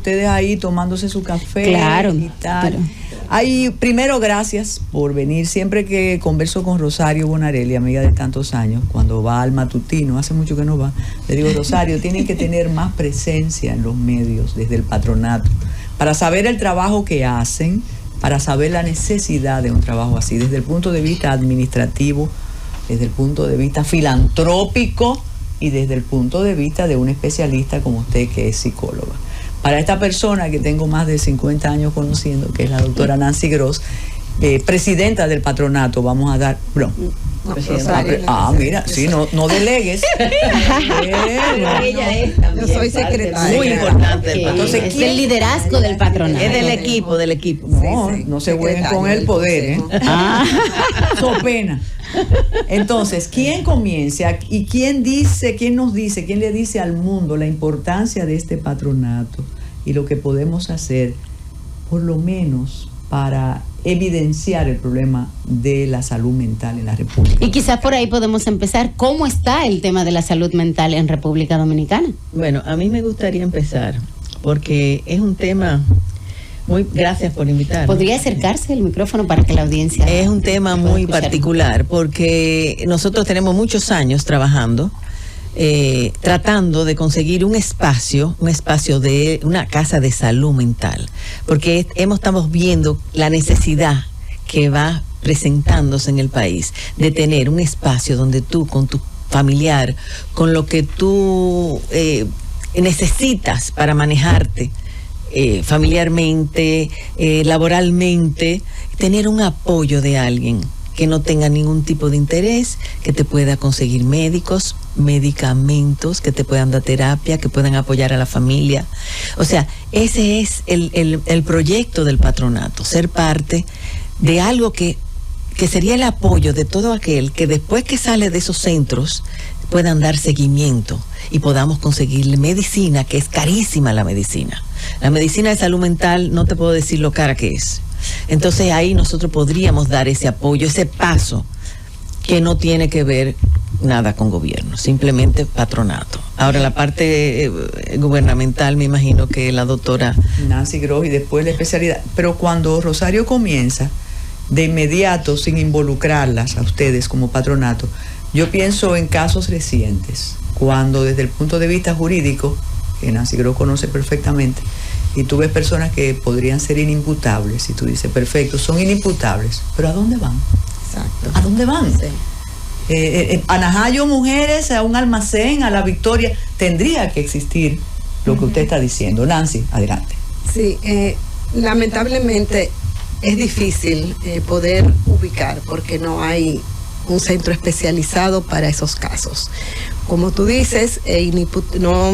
ustedes ahí tomándose su café, claro, y tal. Ahí, primero, gracias por venir. Siempre que converso con Rosario Bonarelli, amiga de tantos años, cuando va al matutino, hace mucho que no va, le digo, Rosario, tienen que tener más presencia en los medios desde el patronato, para saber el trabajo que hacen, para saber la necesidad de un trabajo así, desde el punto de vista administrativo, desde el punto de vista filantrópico y desde el punto de vista de un especialista como usted, que es psicóloga. Para esta persona que tengo más de 50 años conociendo, que es la doctora Nancy Gross, presidenta del patronato, vamos a dar... mira, sí, no delegues. Yo soy secretaria. Muy importante. Entonces, es el liderazgo del patronato. Es del equipo. No se jueguen con el poder, So pena. Entonces, ¿quién comienza y quién le dice al mundo la importancia de este patronato y lo que podemos hacer, por lo menos, para evidenciar el problema de la salud mental en la República? Y quizás por ahí podemos empezar. ¿Cómo está el tema de la salud mental en República Dominicana? Bueno, a mí me gustaría empezar porque es un tema... Gracias por invitarme. ¿Podría acercarse el micrófono para que la audiencia... Es un tema muy particular porque nosotros tenemos muchos años trabajando, tratando de conseguir un espacio de una casa de salud mental, porque estamos viendo la necesidad que va presentándose en el país de tener un espacio donde tú, con tu familiar, con lo que tú necesitas para manejarte, familiarmente, laboralmente, tener un apoyo de alguien que no tenga ningún tipo de interés, que te pueda conseguir medicamentos, que te puedan dar terapia, que puedan apoyar a la familia. O sea, ese es el proyecto del patronato, ser parte de algo que sería el apoyo de todo aquel que después que sale de esos centros puedan dar seguimiento y podamos conseguirle medicina, que es carísima la medicina. La medicina de salud mental, no te puedo decir lo cara que es. Entonces ahí nosotros podríamos dar ese apoyo, ese paso que no tiene que ver nada con gobierno, simplemente patronato. Ahora la parte gubernamental, me imagino que la doctora Nancy Gross y después la especialidad. Pero cuando Rosario comienza, de inmediato, sin involucrarlas a ustedes como patronato, yo pienso en casos recientes, cuando desde el punto de vista jurídico, que Nancy Gross conoce perfectamente, y tú ves personas que podrían ser inimputables, y tú dices, perfecto, son inimputables, pero ¿a dónde van? Exacto. ¿A dónde van? Sí. A Najayo, mujeres, a un almacén, a La Victoria, tendría que existir lo que usted está diciendo. Nancy, adelante. Sí, lamentablemente es difícil poder ubicar porque no hay un centro especializado para esos casos. Como tú dices, no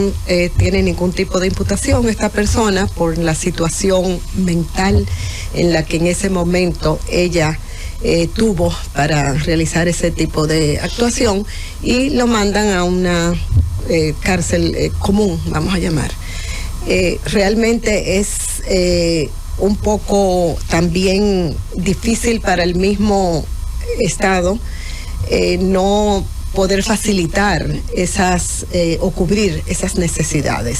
tiene ningún tipo de imputación esta persona por la situación mental en la que en ese momento ella tuvo para realizar ese tipo de actuación, y lo mandan a una cárcel común, vamos a llamar. Realmente es un poco también difícil para el mismo Estado no poder facilitar esas o cubrir esas necesidades.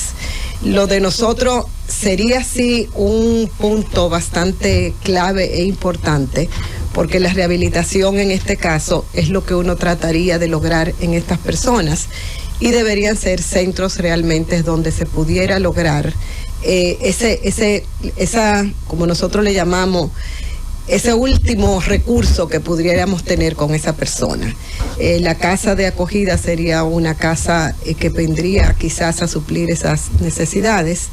Lo de nosotros sería sí un punto bastante clave e importante, porque la rehabilitación en este caso es lo que uno trataría de lograr en estas personas, y deberían ser centros realmente donde se pudiera lograr esa, como nosotros le llamamos, ese último recurso que pudiéramos tener con esa persona. La casa de acogida sería una casa que vendría quizás a suplir esas necesidades.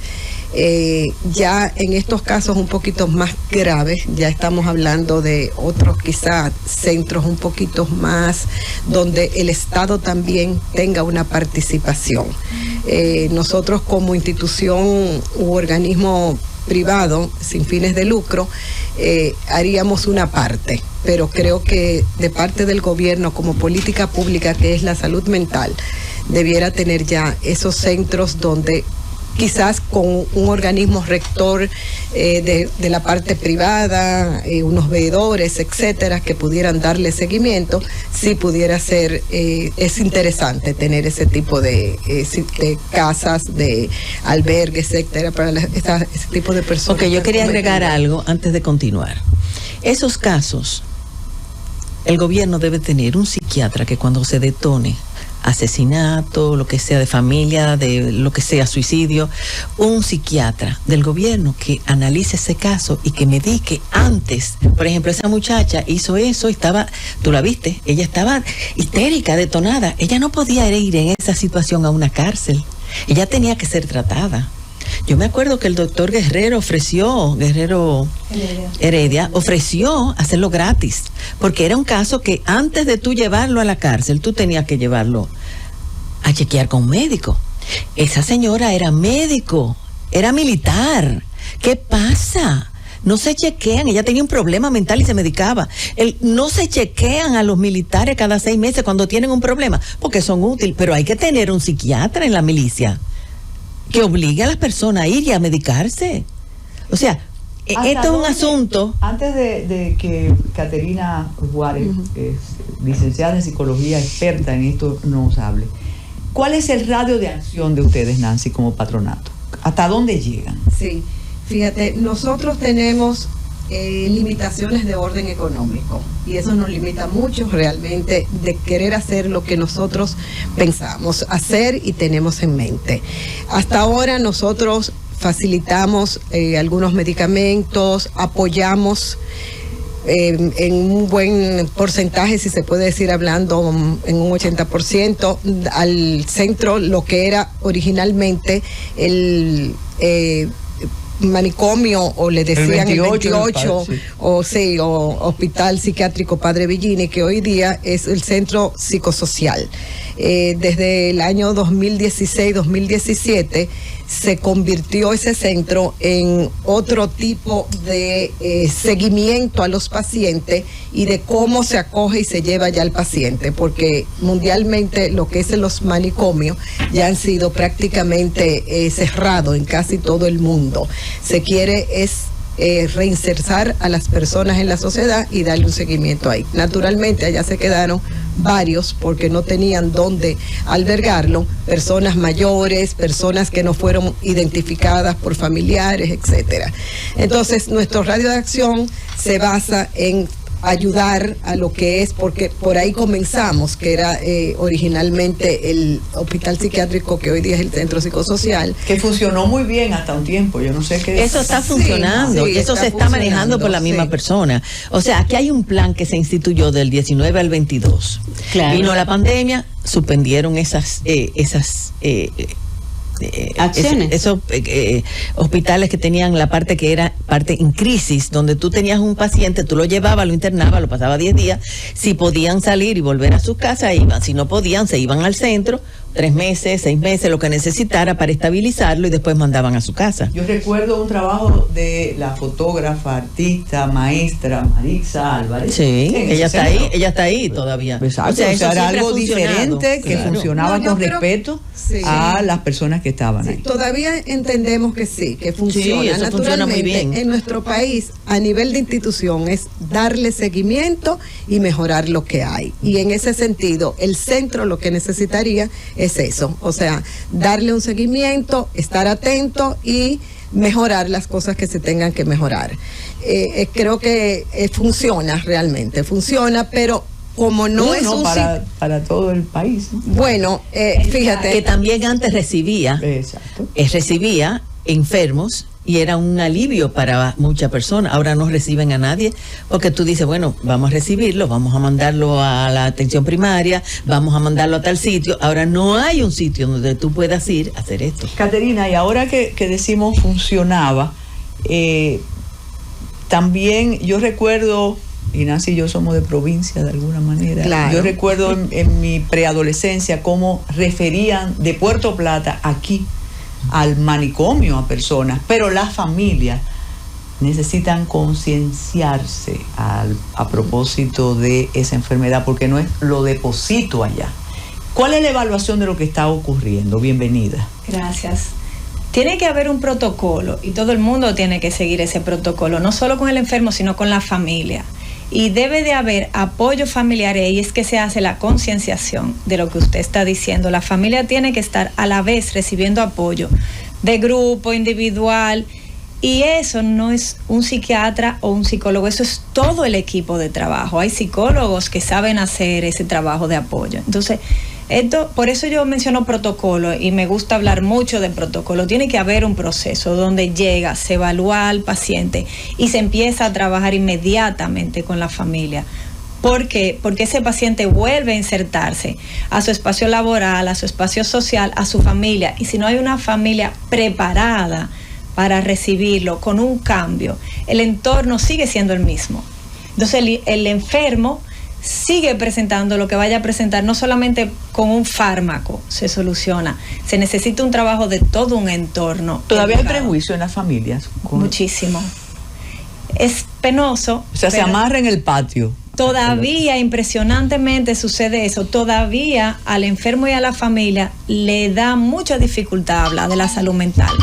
Ya en estos casos un poquito más graves, ya estamos hablando de otros quizás centros un poquito más donde el Estado también tenga una participación. Nosotros como institución u organismo privado sin fines de lucro haríamos una parte, pero creo que de parte del gobierno como política pública, que es la salud mental, debiera tener ya esos centros donde quizás con un organismo rector de la parte privada, unos veedores, etcétera, que pudieran darle seguimiento, sí pudiera ser, es interesante tener ese tipo de casas, de albergues, etcétera, para ese tipo de personas. Ok, yo quería agregar algo antes de continuar. Esos casos, el gobierno debe tener un psiquiatra que cuando se detone asesinato, lo que sea de familia, de lo que sea suicidio, un psiquiatra del gobierno que analice ese caso y que medique antes. Por ejemplo, esa muchacha hizo eso, tú la viste, ella estaba histérica, detonada, ella no podía ir en esa situación a una cárcel, ella tenía que ser tratada. Yo me acuerdo que el doctor Guerrero Heredia ofreció hacerlo gratis, porque era un caso que antes de tú llevarlo a la cárcel, tú tenías que llevarlo a chequear con un médico. Esa señora era médico, era militar. ¿Qué pasa? No se chequean, ella tenía un problema mental y se medicaba. No se chequean a los militares cada 6 meses cuando tienen un problema, porque son útiles, pero hay que tener un psiquiatra en la milicia que obligue a las personas a ir y a medicarse. O sea, esto es un asunto... Antes de que Caterina Juárez, licenciada en psicología, experta en esto, nos hable, ¿cuál es el radio de acción de ustedes, Nancy, como patronato? ¿Hasta dónde llegan? Sí, fíjate, nosotros tenemos limitaciones de orden económico y eso nos limita mucho realmente de querer hacer lo que nosotros pensamos hacer y tenemos en mente. Hasta ahora nosotros facilitamos algunos medicamentos, apoyamos en un buen porcentaje, si se puede decir, hablando en un 80% al centro, lo que era originalmente el manicomio, o le decían el 28 o Hospital Psiquiátrico Padre Villini, que hoy día es el centro psicosocial. Desde el año 2016-2017 se convirtió ese centro en otro tipo de seguimiento a los pacientes y de cómo se acoge y se lleva ya al paciente, porque mundialmente lo que es en los manicomios ya han sido prácticamente cerrados en casi todo el mundo. Se quiere reinsertar a las personas en la sociedad y darle un seguimiento ahí. Naturalmente allá se quedaron varios porque no tenían dónde albergarlo, personas mayores, personas que no fueron identificadas por familiares, etcétera. Entonces nuestro radio de acción se basa en ayudar a lo que es, porque por ahí comenzamos, que era originalmente el hospital psiquiátrico, que hoy día es el centro psicosocial. Que funcionó muy bien hasta un tiempo, yo no sé qué... Eso está funcionando, y eso se está manejando por la misma persona. O sea, aquí hay un plan que se instituyó del 19 al 22. Claro. Vino la pandemia, suspendieron esas acciones. Esos hospitales que tenían la parte que era parte en crisis, donde tú tenías un paciente, tú lo llevabas, lo internabas, lo pasaba 10 días, si podían salir y volver a su casa, iban, si no podían, se iban al centro, 3 meses, 6 meses, lo que necesitara para estabilizarlo y después mandaban a su casa. Yo recuerdo un trabajo de la fotógrafa, artista, maestra Marixa Álvarez. Sí, ella está ahí todavía. Exacto, o sea era algo diferente que funcionaba con respeto a las personas que estaban ahí. Todavía entendemos que sí, que funciona. Sí, eso funciona muy bien. En nuestro país, a nivel de institución, es darle seguimiento y mejorar lo que hay. Y en ese sentido, el centro lo que necesitaría es eso, o sea, darle un seguimiento, estar atento y mejorar las cosas que se tengan que mejorar. Creo que funciona realmente, funciona, pero como no es un para todo el país, ¿no? Bueno, fíjate que también antes recibía enfermos y era un alivio para muchas personas. Ahora no reciben a nadie porque tú dices, bueno, vamos a recibirlo, vamos a mandarlo a la atención primaria, vamos a mandarlo a tal sitio. Ahora no hay un sitio donde tú puedas ir a hacer esto. Caterina, y ahora que decimos funcionaba, también yo recuerdo, y Nancy y yo somos de provincia de alguna manera, claro. Yo recuerdo en mi preadolescencia cómo referían de Puerto Plata aquí al manicomio a personas, pero las familias necesitan concienciarse a propósito de esa enfermedad, porque no es lo deposito allá. ¿Cuál es la evaluación de lo que está ocurriendo? Bienvenida. Gracias. Tiene que haber un protocolo y todo el mundo tiene que seguir ese protocolo, no solo con el enfermo, sino con la familia. Y debe de haber apoyo familiar, y es que se hace la concienciación de lo que usted está diciendo. La familia tiene que estar a la vez recibiendo apoyo de grupo, individual, y eso no es un psiquiatra o un psicólogo, eso es todo el equipo de trabajo. Hay psicólogos que saben hacer ese trabajo de apoyo. Entonces, por eso yo menciono protocolo y me gusta hablar mucho de protocolo. Tiene que haber un proceso donde llega, se evalúa al paciente y se empieza a trabajar inmediatamente con la familia. ¿Por qué? Porque ese paciente vuelve a insertarse a su espacio laboral, a su espacio social, a su familia. Y si no hay una familia preparada para recibirlo con un cambio, el entorno sigue siendo el mismo. Entonces el enfermo sigue presentando lo que vaya a presentar, no solamente con un fármaco se soluciona, se necesita un trabajo de todo un entorno. Todavía hay prejuicio en las familias. Muchísimo. Es penoso. O sea, se amarra en el patio. Todavía, impresionantemente sucede eso. Todavía al enfermo y a la familia le da mucha dificultad hablar de la salud mental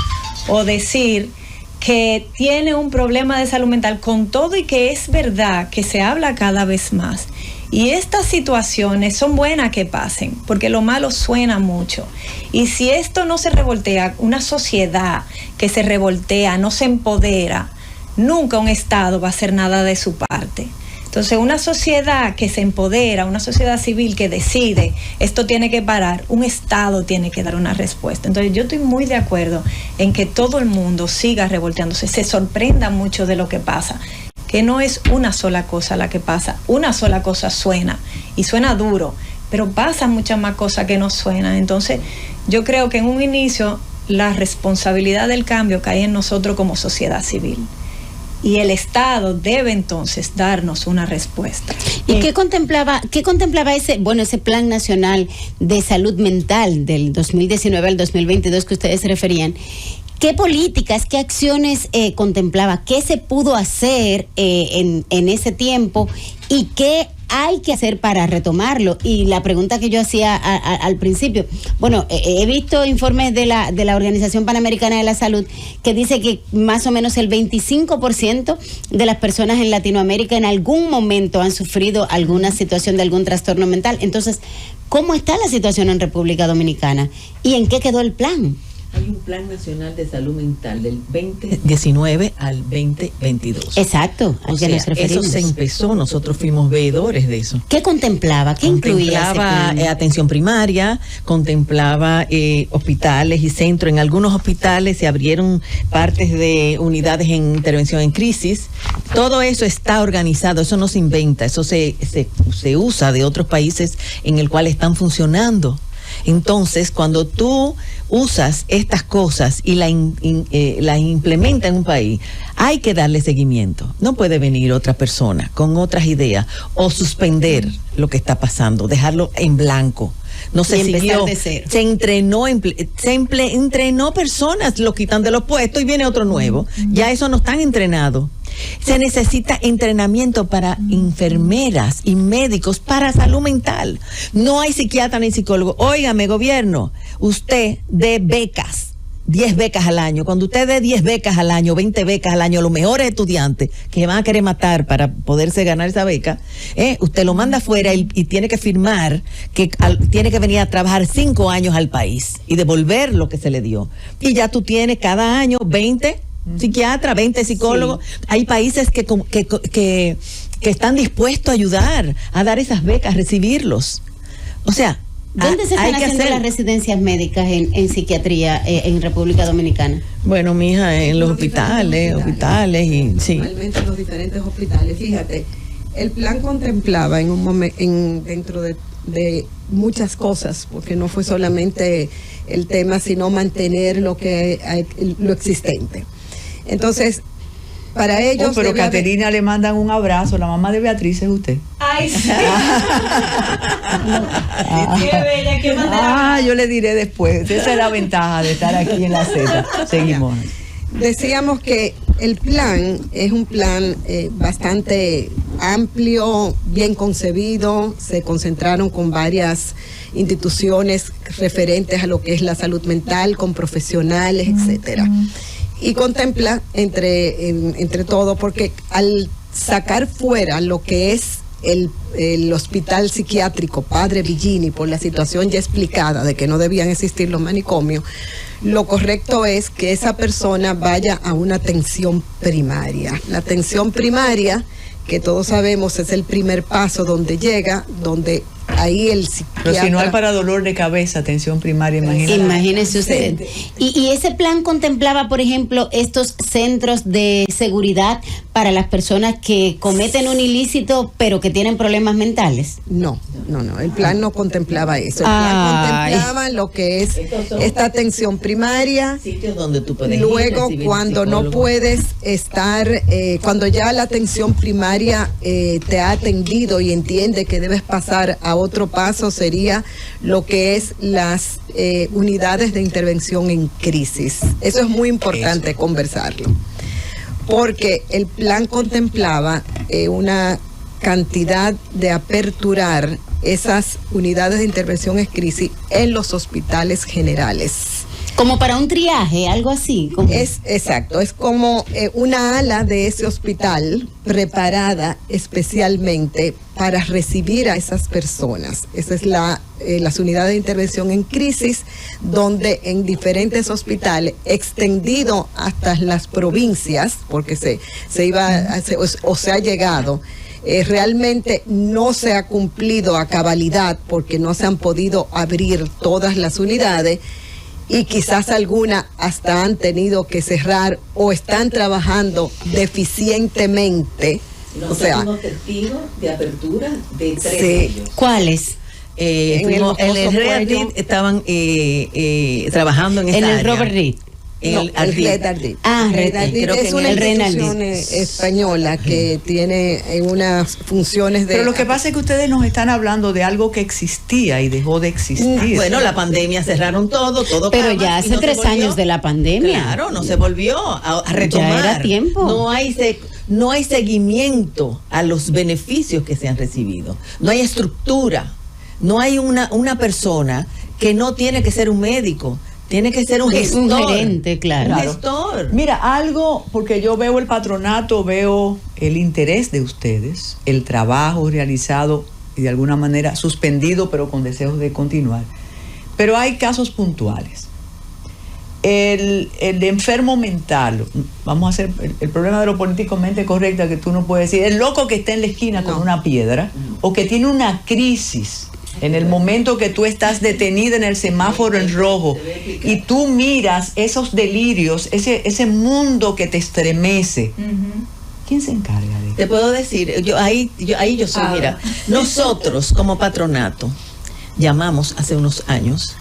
o decir que tiene un problema de salud mental, con todo y que es verdad que se habla cada vez más. Y estas situaciones son buenas que pasen, porque lo malo suena mucho. Y si esto no se revoltea, una sociedad que se revoltea, no se empodera, nunca un Estado va a hacer nada de su parte. Entonces, una sociedad que se empodera, una sociedad civil que decide, esto tiene que parar, un Estado tiene que dar una respuesta. Entonces, yo estoy muy de acuerdo en que todo el mundo siga revolteándose, se sorprenda mucho de lo que pasa, que no es una sola cosa la que pasa, una sola cosa suena, y suena duro, pero pasan muchas más cosas que no suenan. Entonces, yo creo que en un inicio, la responsabilidad del cambio cae en nosotros como sociedad civil. Y el Estado debe entonces darnos una respuesta. ¿Y qué contemplaba ese Plan Nacional de Salud Mental del 2019 al 2022 que ustedes se referían? ¿Qué políticas, qué acciones contemplaba? ¿Qué se pudo hacer en ese tiempo? ¿Y qué hay que hacer para retomarlo? Y la pregunta que yo hacía al principio, bueno, he visto informes de la Organización Panamericana de la Salud que dice que más o menos el 25% de las personas en Latinoamérica en algún momento han sufrido alguna situación de algún trastorno mental. Entonces, ¿cómo está la situación en República Dominicana? ¿Y en qué quedó el plan? Hay un Plan Nacional de Salud Mental del 2019 al 2022. Exacto, o sea, eso se empezó, nosotros fuimos veedores de eso. ¿Qué contemplaba? ¿Qué incluía ese plan? Contemplaba atención primaria, contemplaba hospitales y centros. En algunos hospitales se abrieron partes de unidades en intervención en crisis. Todo eso está organizado, eso no se inventa, eso se usa de otros países en el cual están funcionando. Entonces, cuando tú usas estas cosas y las implementas en un país, hay que darle seguimiento. No puede venir otra persona con otras ideas o suspender lo que está pasando, dejarlo en blanco. No se siguió, se entrenó personas, lo quitan de los puestos y viene otro nuevo. Ya eso no están entrenados. Se necesita entrenamiento para enfermeras y médicos para salud mental. No hay psiquiatra ni psicólogo. Óigame, gobierno, usted dé becas. 10 becas al año. Cuando usted dé 10 becas al año, 20 becas al año, los mejores estudiantes que van a querer matar para poderse ganar esa beca, usted lo manda afuera y tiene que firmar que tiene que venir a trabajar 5 años al país y devolver lo que se le dio. Y ya tú tienes cada año 20 psiquiatras, 20 psicólogos. Sí. Hay países que están dispuestos a ayudar, a dar esas becas, recibirlos. O sea, ¿dónde se están haciendo las residencias médicas en psiquiatría en República Dominicana? Bueno, mija, en los hospitales y sí. Normalmente en los diferentes hospitales. Fíjate, el plan contemplaba en un momento, dentro de muchas cosas, porque no fue solamente el tema, sino mantener lo existente. Entonces, para ellos... pero Caterina le mandan un abrazo, la mamá de Beatriz es usted. ¡Ay, sí! ¡Qué bella! ¡Qué manera! Yo le diré después. Esa es la ventaja de estar aquí en la Z. Seguimos. Decíamos que el plan es un plan bastante amplio, bien concebido, se concentraron con varias instituciones referentes a lo que es la salud mental, con profesionales, etcétera. Y contempla entre todo, porque al sacar fuera lo que es el hospital psiquiátrico Padre Villini, por la situación ya explicada de que no debían existir los manicomios, lo correcto es que esa persona vaya a una atención primaria. La atención primaria, que todos sabemos es el primer paso donde llega, donde ahí el psiquiatra... Pero si no hay para dolor de cabeza, atención primaria, imagínese usted. Y ese plan contemplaba, por ejemplo, estos centros de seguridad para las personas que cometen un ilícito pero que tienen problemas mentales. No, el plan no contemplaba eso. El plan contemplaba lo que es esta atención primaria. Sitios donde tú puedes luego, cuando no puedes estar, cuando ya la atención primaria te ha atendido y entiende que debes pasar a otro paso, sería lo que es las unidades de intervención en crisis. Eso es muy importante conversarlo, porque el plan contemplaba una cantidad de aperturar esas unidades de intervención en crisis en los hospitales generales. Como para un triaje, algo así. Es exacto, es como una ala de ese hospital preparada especialmente para recibir a esas personas. Esa es las unidades de intervención en crisis, donde en diferentes hospitales, extendido hasta las provincias, porque se ha llegado. Realmente no se ha cumplido a cabalidad porque no se han podido abrir todas las unidades, y quizás algunas hasta han tenido que cerrar o están trabajando deficientemente. O sea, tenemos testigos de apertura de 3 de ellos. ¿Cuáles? En el Real estaban trabajando en esa área. En el Robert Reed. El Red Ardit. Red Ardit es una institución española que tiene unas funciones de... Pero lo que pasa es que ustedes nos están hablando de algo que existía y dejó de existir. Bueno, la pandemia cerraron todo. Pero ya hace 3 años de la pandemia. Claro, no se volvió a retomar. Ya era tiempo. No hay seguimiento a los beneficios que se han recibido. No hay estructura. No hay una persona que no tiene que ser un médico. Tiene que ser un gestor. Un gerente, claro. Un gestor. Mira, algo, porque yo veo el patronato, veo el interés de ustedes, el trabajo realizado y de alguna manera suspendido, pero con deseos de continuar. Pero hay casos puntuales. El de enfermo mental, vamos a hacer el problema de lo políticamente correcto, que tú no puedes decir, el loco que está en la esquina con una piedra, o que tiene una crisis en el momento que tú estás detenida en el semáforo en rojo y tú miras esos delirios, ese mundo que te estremece. ¿Quién se encarga de eso? Te puedo decir, yo soy, mira, nosotros como patronato llamamos hace unos años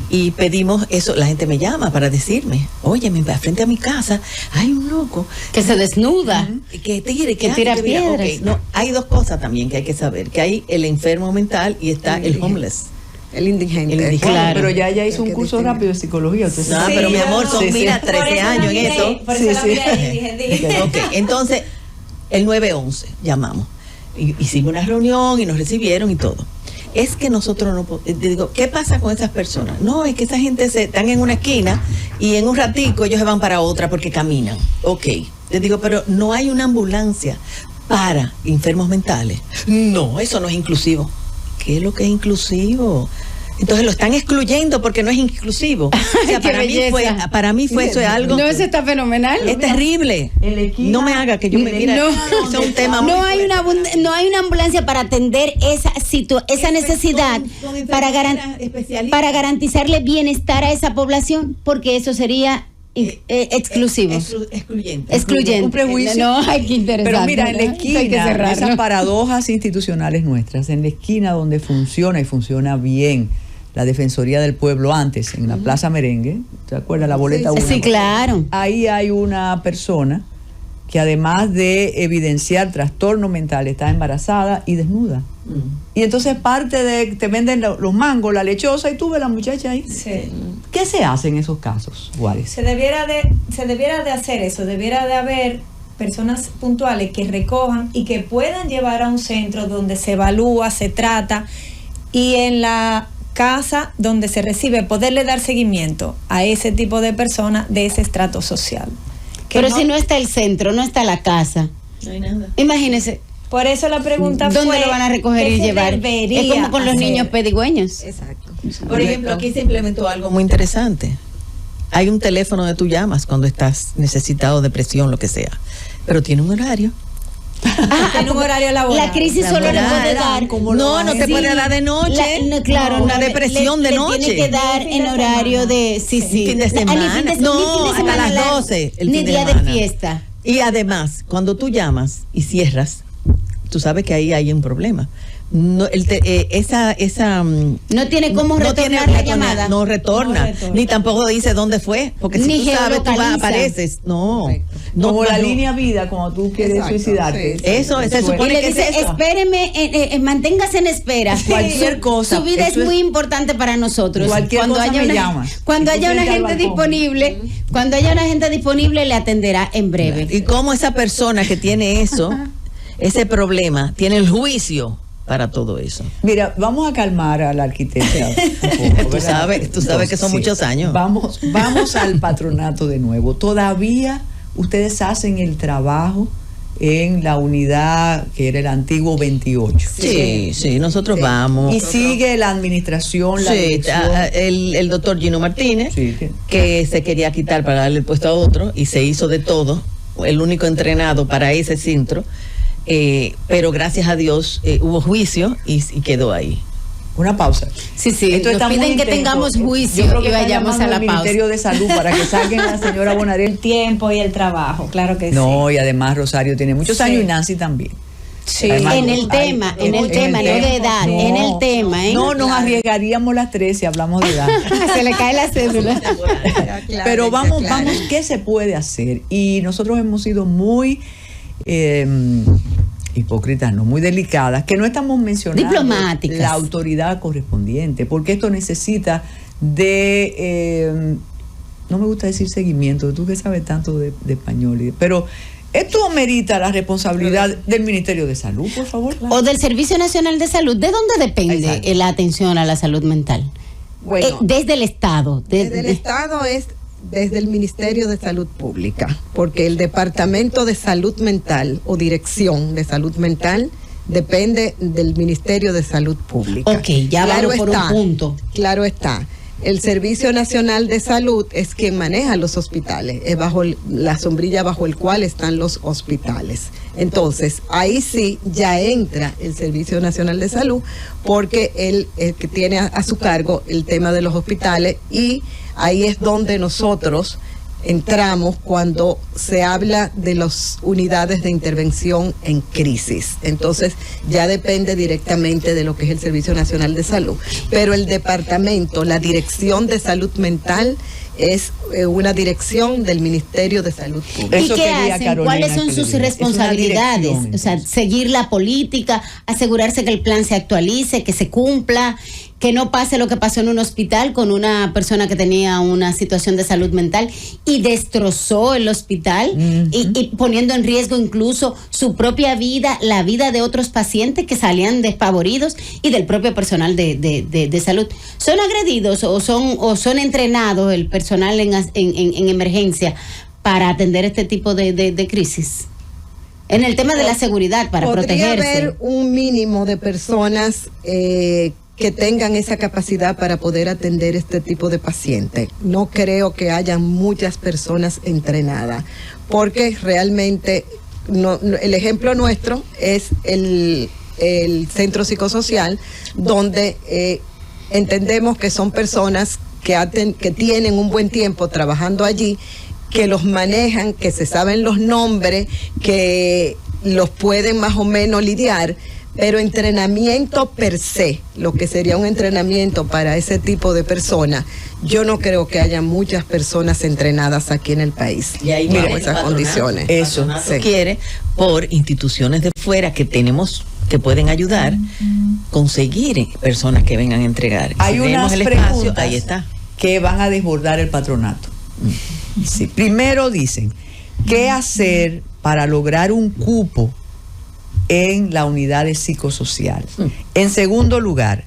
y pedimos eso. La gente me llama para decirme, oye, frente a mi casa hay un loco que se desnuda, que tira piedras. Okay. No, hay 2 cosas también que hay que saber, que hay el enfermo mental y está el homeless. El indigente. Claro. Pero ya hizo un curso rápido de psicología. Sí, pero mi amor, son 13 años en eso. Okay. Entonces, el 911 llamamos. Hicimos una reunión y nos recibieron y todo. Es que nosotros no digo, ¿qué pasa con esas personas? No, es que esa gente están en una esquina y en un ratico ellos se van para otra porque caminan. Ok. Les digo, pero no hay una ambulancia para enfermos mentales. No, eso no es inclusivo. ¿Qué es lo que es inclusivo? Entonces lo están excluyendo porque no es inclusivo. O sea, para mí fue eso, es algo. No, eso está fenomenal. Es terrible. No me haga que yo me mire. No, es un tema no hay una ambulancia para atender esa necesidad, para garantizarle bienestar a esa población, porque eso sería exclusivo. Excluyente. Un prejuicio. No, hay que interesar. Pero mira, en la esquina, esas paradojas institucionales nuestras, en la esquina donde funciona y funciona bien la Defensoría del Pueblo antes, en la Plaza Merengue, ¿te acuerdas? La boleta 1. Sí, claro. Ahí hay una persona que además de evidenciar trastorno mental, está embarazada y desnuda. Y entonces parte de, te venden los mangos, la lechosa, y tú ves la muchacha ahí. Sí. ¿Qué se hace en esos casos, Juárez? Se debiera de hacer eso, debiera de haber personas puntuales que recojan y que puedan llevar a un centro donde se evalúa, se trata, y en la casa donde se recibe, poderle dar seguimiento a ese tipo de personas de ese estrato social. Pero si no está el centro, no está la casa. No hay nada. Imagínese. Por eso la pregunta fue, ¿dónde lo van a recoger ¿qué y se llevar? debería Es como con los hacer? niños pedigüeños. Exacto. Por ejemplo, aquí se implementó algo muy interesante. Hay un teléfono donde tú llamas cuando estás necesitado, depresión, lo que sea. Pero tiene un horario. Tiene un horario laboral. La crisis solo le puede dar. No te puede dar de noche. Claro, una depresión de noche. Tiene que dar Fin de en horario semana. de. Sí. Fin de semana. Ni fin de No, hasta semana las largo, 12 el ni fin de día de semana. fiesta. Y además, cuando tú llamas y cierras, tú sabes que ahí hay un problema. No, No tiene cómo retornar la llamada. No retorna, ni tampoco dice dónde fue, porque si Ni tú sabes, tú geolocaliza. apareces. No, Correcto. no, Como la no. línea vida, cuando tú quieres Exacto, suicidarte. sí. Eso, se Y supone le que dice, es eso. espéreme, manténgase en espera. Cualquier cosa, Su vida es eso es- muy importante para nosotros. Cualquier cosa me llama. Cuando Y tú haya una frente al gente balcón. disponible, cuando haya una gente disponible, le atenderá en breve. Y cómo esa persona que tiene eso, ese problema, tiene el juicio para todo eso. Mira, vamos a calmar a la arquitecta. un poco, Tú ¿verdad? sabes que son muchos años. Vamos al patronato de nuevo. Todavía ustedes hacen el trabajo en la unidad que era el antiguo 28. Sí, nosotros vamos. Y sigue la administración, la Sí, dirección. el doctor Gino Martínez, Sí. que se quería quitar para darle el puesto a otro y se hizo de todo, el único entrenado para ese centro, pero gracias a Dios hubo juicio y quedó ahí. Una pausa. Sí, Esto nos está muy piden que intenso. tengamos Yo juicio creo que y está vayamos a llamando la al pausa. Ministerio de Salud para que saquen a la señora Bonarel. El tiempo y el trabajo, claro que sí. No, y además Rosario tiene muchos Sí. años y Nancy también. Sí. Además, En el tema, no de edad, en el tema, ¿eh? No, nos arriesgaríamos las tres si hablamos de edad. Se le cae la cédula. Pero vamos, ¿qué se puede hacer? Y nosotros hemos sido muy hipócritas, no, muy delicadas, que no estamos mencionando Diplomáticas. la autoridad correspondiente, porque esto necesita de, no me gusta decir seguimiento, tú que sabes tanto de español, pero esto merita la responsabilidad del Ministerio de Salud, por favor. O del Servicio Nacional de Salud. ¿De dónde depende Exacto. la atención a la salud mental? Bueno, Desde el Estado. desde el Estado es desde el Ministerio de Salud Pública, porque el Departamento de Salud Mental o Dirección de Salud Mental depende del Ministerio de Salud Pública. Ok, ya vamos por un punto. Claro está. El Servicio Nacional de Salud es quien maneja los hospitales, es bajo la sombrilla bajo el cual están los hospitales. Entonces, ahí sí ya entra el Servicio Nacional de Salud, porque él que tiene a su cargo el tema de los hospitales, y ahí es donde nosotros entramos cuando se habla de las unidades de intervención en crisis. Entonces ya depende directamente de lo que es el Servicio Nacional de Salud. Pero el departamento, la Dirección de Salud Mental, es una dirección del Ministerio de Salud Pública. ¿Y Eso qué quería hacen? Carolina ¿Cuáles son que le sus dijera. Es una responsabilidades? dirección, O sea, entonces. seguir la política, asegurarse que el plan se actualice, que se cumpla, que no pase lo que pasó en un hospital con una persona que tenía una situación de salud mental y destrozó el hospital y poniendo en riesgo incluso su propia vida, la vida de otros pacientes que salían despavoridos y del propio personal de salud. ¿Son agredidos o son entrenados el personal en emergencia para atender este tipo de crisis? En el tema de la seguridad, para Podría protegerse. haber un mínimo de personas que tengan esa capacidad para poder atender este tipo de pacientes. No creo que haya muchas personas entrenadas, porque realmente el ejemplo nuestro es el centro psicosocial, donde entendemos que son personas que tienen un buen tiempo trabajando allí, que los manejan, que se saben los nombres, que los pueden más o menos lidiar, pero entrenamiento per se, lo que sería un entrenamiento para ese tipo de personas, yo no creo que haya muchas personas entrenadas aquí en el país Y ahí bajo viene esas el condiciones. Eso, Se sí. quiere por instituciones de fuera que tenemos, que pueden ayudar, conseguir personas que vengan a entregar. Hay Si tenemos unas el espacio, preguntas ahí está. que van a desbordar el patronato. Sí. Primero dicen, ¿qué hacer para lograr un cupo en la unidad de psicosocial? En segundo lugar,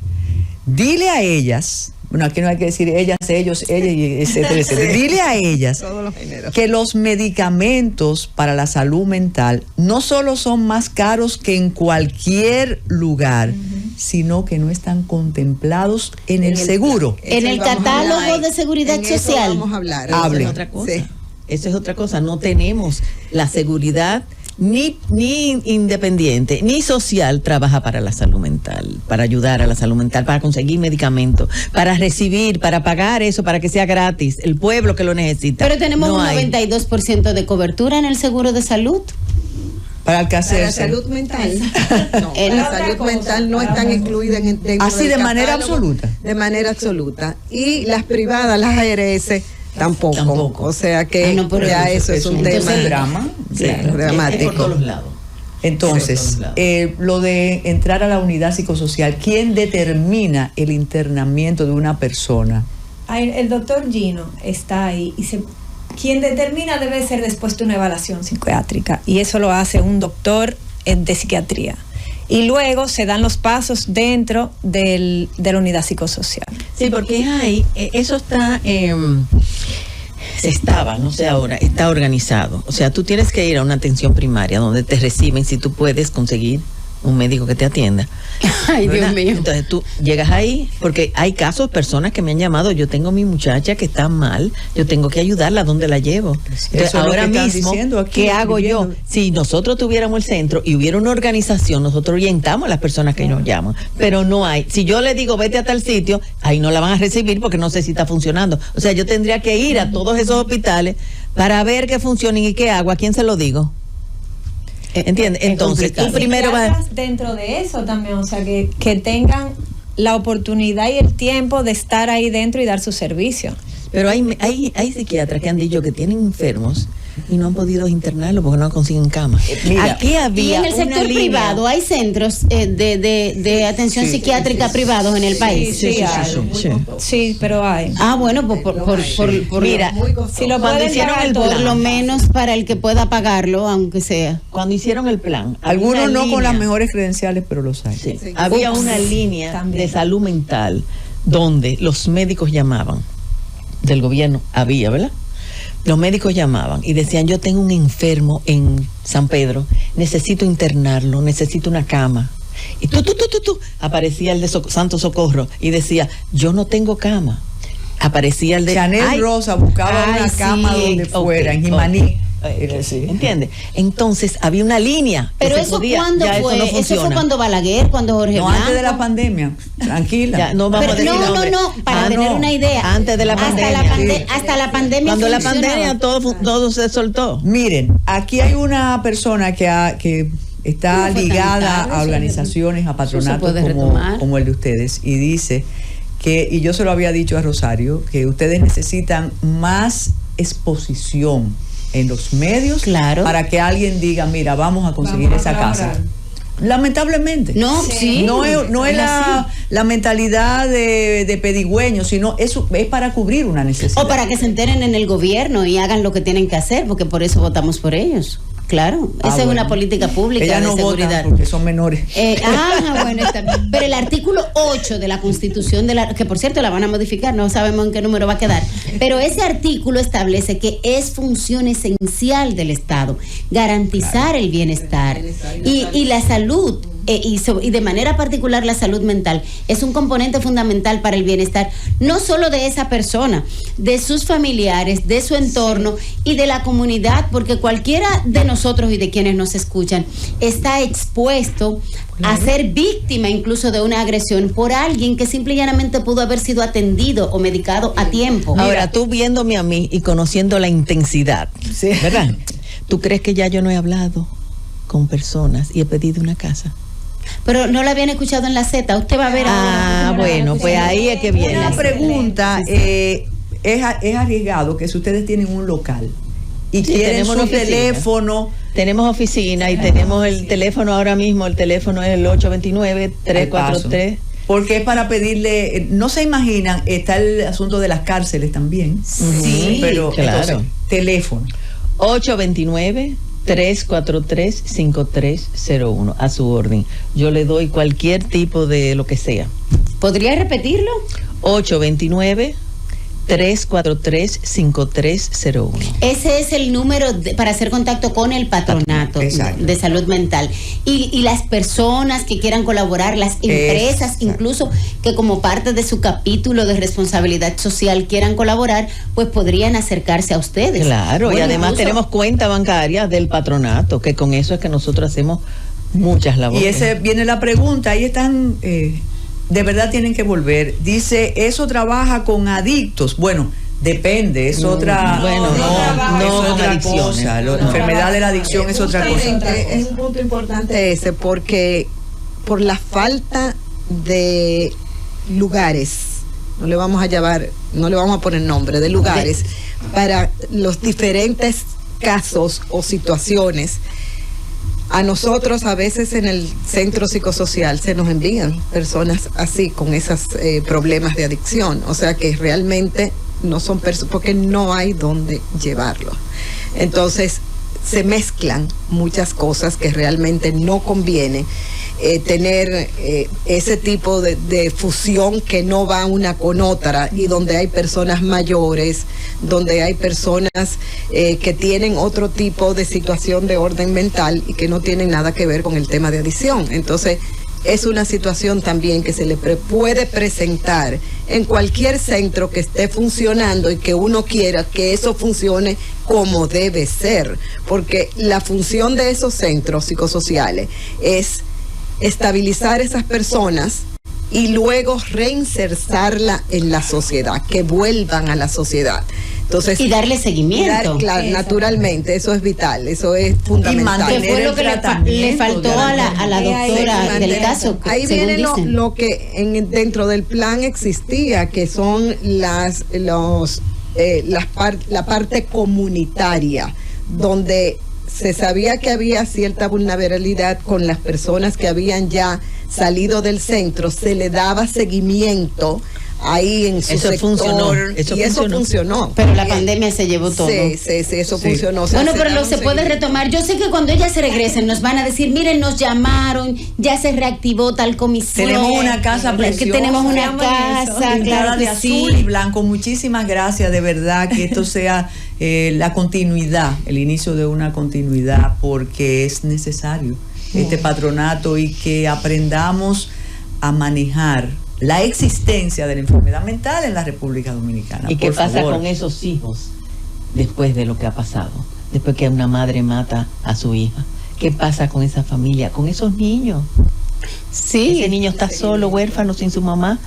dile a ellas, bueno, aquí no hay que decir ellas, ellos, ella, y etcétera, etcétera. Dile a ellas Todos los géneros. que los medicamentos para la salud mental no solo son más caros que en cualquier lugar, sino que no están contemplados en el seguro. En el Vamos a catálogo hablar. de seguridad En eso social. Vamos a hablar. Hable. Eso es otra cosa. Sí. Eso es otra cosa. No tenemos la seguridad ni independiente, ni social trabaja para la salud mental, para ayudar a la salud mental, para conseguir medicamentos, para recibir, para pagar eso, para que sea gratis, el pueblo que lo necesita. Pero tenemos No un hay. 92% de cobertura en el seguro de salud. Para el que Para la hacerse. salud mental. No, En la otra salud cosa, mental no están incluidas en dentro Así del de manera catálogo, absoluta. De manera absoluta. Y las privadas, las ARS, tampoco. Tampoco. O sea que no, pero ya eso eso es un es tema. un drama. Sí, Claro, es dramático. por todos los lados. Entonces, Sí, por un lo de entrar a la unidad psicosocial, ¿quién determina el internamiento de una persona? El doctor Gino está ahí y quien determina debe ser después de una evaluación psiquiátrica y eso lo hace un doctor de psiquiatría. Y luego se dan los pasos dentro de la unidad psicosocial. Sí, porque hay, eso está, no sé ahora, está organizado. O sea, tú tienes que ir a una atención primaria donde te reciben si tú puedes conseguir un médico que te atienda. Ay, Dios ¿Verdad? mío. Entonces tú llegas ahí, porque hay casos, personas que me han llamado, yo tengo mi muchacha que está mal, yo tengo que ayudarla, ¿dónde la llevo? Entonces, Eso es lo ahora que están mismo, diciendo aquí, ¿qué hago yo? escribiendo. Si nosotros tuviéramos el centro y hubiera una organización, nosotros orientamos a las personas que nos llaman, pero no hay. Si yo le digo, vete a tal sitio, ahí no la van a recibir porque no sé si está funcionando. O sea, yo tendría que ir a todos esos hospitales para ver que funcionen y qué hago, ¿a quién se lo digo? ¿Entiendes? Entonces, tú primero vas... Psiquiatras dentro de eso también, o sea, que tengan la oportunidad y el tiempo de estar ahí dentro y dar su servicio. Pero hay psiquiatras que han dicho que tienen enfermos y no han podido internarlo porque no consiguen cama. Mira, Aquí Y había en el una sector línea- privado hay centros de atención Sí, psiquiátrica privados en el país. Sí, hay. sí. Sí, pero hay. Ah, bueno, pues por Mira, Muy costoso. Si lo cuando pueden hicieron pagar el todo, por plan, lo menos para el que pueda pagarlo, aunque sea. cuando hicieron el plan, había Algunos una no con las línea- mejores credenciales, pero los hay. Sí. Sí. Había Ups. una línea También. de salud mental donde los médicos llamaban, del gobierno había, ¿verdad? Los médicos llamaban y decían, yo tengo un enfermo en San Pedro, necesito internarlo, necesito una cama. Y tú, aparecía el de Santo Socorro y decía, yo no tengo cama. Aparecía el de... Chanel "Ay, Rosa buscaba ay, una cama sí, donde ok, fuera, en ok". Jimaní. Sí. ¿Entiendes? Entonces había una línea. que Pero se eso podía, cuando ya fue, eso no eso fue funciona. cuando Balaguer, cuando Jorge No, Blanco. antes de la pandemia. Tranquila. Ya, no vamos Pero a decir nombre. no, para tener no. una idea. Antes de la pandemia. Hasta la pandemia. Cuando la funcionaba. pandemia todo se soltó. Miren, aquí hay una persona que está No fue tan ligada tarde, a eso organizaciones, a se patronatos puede retomar. como el de ustedes, y dice que, y yo se lo había dicho a Rosario, que ustedes necesitan más exposición en los medios, Claro. para que alguien diga, mira, vamos a conseguir Vamos a esa casa. colaborar. Lamentablemente. No, sí. No es la mentalidad de pedigüeño, sino es para cubrir una necesidad. O para que se enteren en el gobierno y hagan lo que tienen que hacer, porque por eso votamos por ellos. Claro, esa es bueno. una política pública Ellas de no seguridad. votan porque son menores. Bueno, está bien. Pero el artículo 8 de la Constitución, que por cierto la van a modificar, no sabemos en qué número va a quedar, pero ese artículo establece que es función esencial del Estado garantizar el bienestar y la salud. Y de manera particular la salud mental es un componente fundamental para el bienestar, no solo de esa persona, de sus familiares, de su entorno y de la comunidad, porque cualquiera de nosotros y de quienes nos escuchan está expuesto a ser víctima incluso de una agresión por alguien que simple y llanamente pudo haber sido atendido o medicado a tiempo. Ahora, tú viéndome a mí y conociendo la intensidad, Sí. ¿verdad? ¿Tú crees que ya yo no he hablado con personas y he pedido una casa? Pero no la habían escuchado en la Z, usted va a ver ahora. Bueno, pues ahí es que viene. Una pregunta, es arriesgado que si ustedes tienen un local y Sí, quieren tenemos su una oficina. teléfono, Tenemos oficina y tenemos el teléfono ahora mismo, el teléfono es el 829-343. porque es para pedirle, no se imaginan, está el asunto de las cárceles también. Sí, pero claro. entonces, teléfono. 829-343-5301, a su orden. Yo le doy cualquier tipo de lo que sea. ¿Podría repetirlo? 829-343-5301. Ese es el número para hacer contacto con el patronato de salud mental. Y las personas que quieran colaborar, las empresas incluso que como parte de su capítulo de responsabilidad social quieran colaborar, pues podrían acercarse a ustedes. Claro, Bueno, y además incluso tenemos cuenta bancaria del patronato, que con eso es que nosotros hacemos muchas labores. Y ese viene la pregunta, ahí están, de verdad tienen que volver. Dice, ¿eso trabaja con adictos? Bueno, depende, es otra, bueno, es otra adicciones. cosa. La enfermedad de la adicción es otra cosa. Es un punto importante ese, porque por la falta de lugares, no le vamos a poner nombre, de lugares para los diferentes casos o situaciones. A nosotros a veces en el centro psicosocial se nos envían personas así con esos problemas de adicción, o sea que realmente no son personas, porque no hay dónde llevarlo. Entonces se mezclan muchas cosas que realmente no conviene tener ese tipo de fusión que no va una con otra, y donde hay personas mayores, donde hay personas que tienen otro tipo de situación de orden mental y que no tienen nada que ver con el tema de adicción. Entonces es una situación también que se le puede presentar en cualquier centro que esté funcionando y que uno quiera que eso funcione como debe ser, porque la función de esos centros psicosociales es estabilizar esas personas y luego reinsertarla en la sociedad, que vuelvan a la sociedad. Entonces, y darle seguimiento. Claro, naturalmente, eso es vital, eso es fundamental. ¿Qué fue lo que le faltó a la doctora del caso? Ahí viene lo que dentro del plan existía, que son la parte comunitaria, donde se sabía que había cierta vulnerabilidad con las personas que habían ya salido del centro, se le daba seguimiento ahí en su sector, eso funcionó. Pero la pandemia se llevó todo. Sí, eso funcionó. Bueno, pero se puede retomar. Yo sé que cuando ellas regresen nos van a decir, miren, nos llamaron, ya se reactivó tal comisión. Tenemos una casa preciosa. Que tenemos una casa, pintada de azul y blanco. Muchísimas gracias, de verdad, que esto sea la continuidad, el inicio de una continuidad, porque es necesario este patronato y que aprendamos a manejar la existencia de la enfermedad mental en la República Dominicana. ¿Y qué pasa con esos hijos después de lo que ha pasado? Después que una madre mata a su hija. ¿Qué pasa con esa familia, con esos niños? Sí. Ese niño está solo, huérfano, sin su mamá,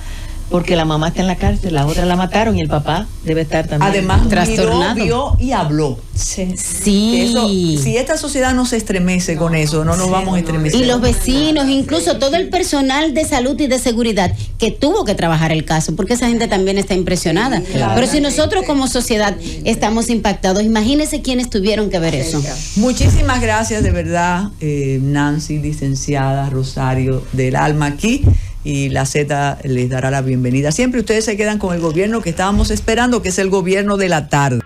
porque la mamá está en la cárcel, la otra la mataron y el papá debe estar también además trastornado. Vio y habló. Sí. Eso, si esta sociedad no se estremece con eso, no nos vamos a estremecer. Y los vecinos, incluso todo el personal de salud y de seguridad que tuvo que trabajar el caso, porque esa gente también está impresionada. Claro. Pero si nosotros como sociedad estamos impactados, imagínense quienes tuvieron que ver eso. Muchísimas gracias, de verdad, Nancy, licenciada, Rosario del Alma aquí. Y la Z les dará la bienvenida. Siempre ustedes se quedan con el gobierno que estábamos esperando, que es el gobierno de la tarde.